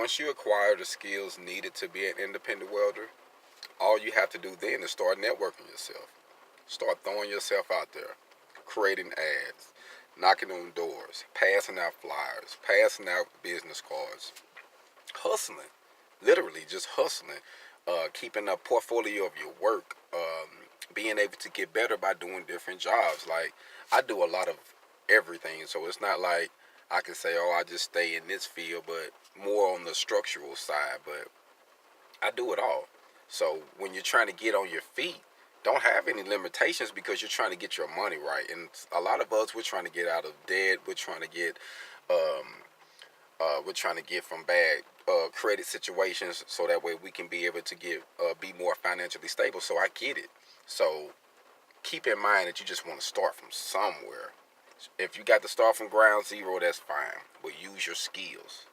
once you acquire the skills needed to be an independent welder, all you have to do then is start networking yourself. Start throwing yourself out there, creating ads, knocking on doors, passing out flyers, passing out business cards, hustling, literally just hustling, keeping a portfolio of your work, being able to get better by doing different jobs. Like, I do a lot of everything, so it's not like I can say, oh, I just stay in this field, but more on the structural side. But I do it all. So when you're trying to get on your feet, don't have any limitations because you're trying to get your money right. And a lot of us, we're trying to get out of debt. Um, we're trying to get from bad credit situations so that way we can be able to be more financially stable. So I get it. So keep in mind that you just want to start from somewhere. If you got to start from ground zero, that's fine. But use your skills.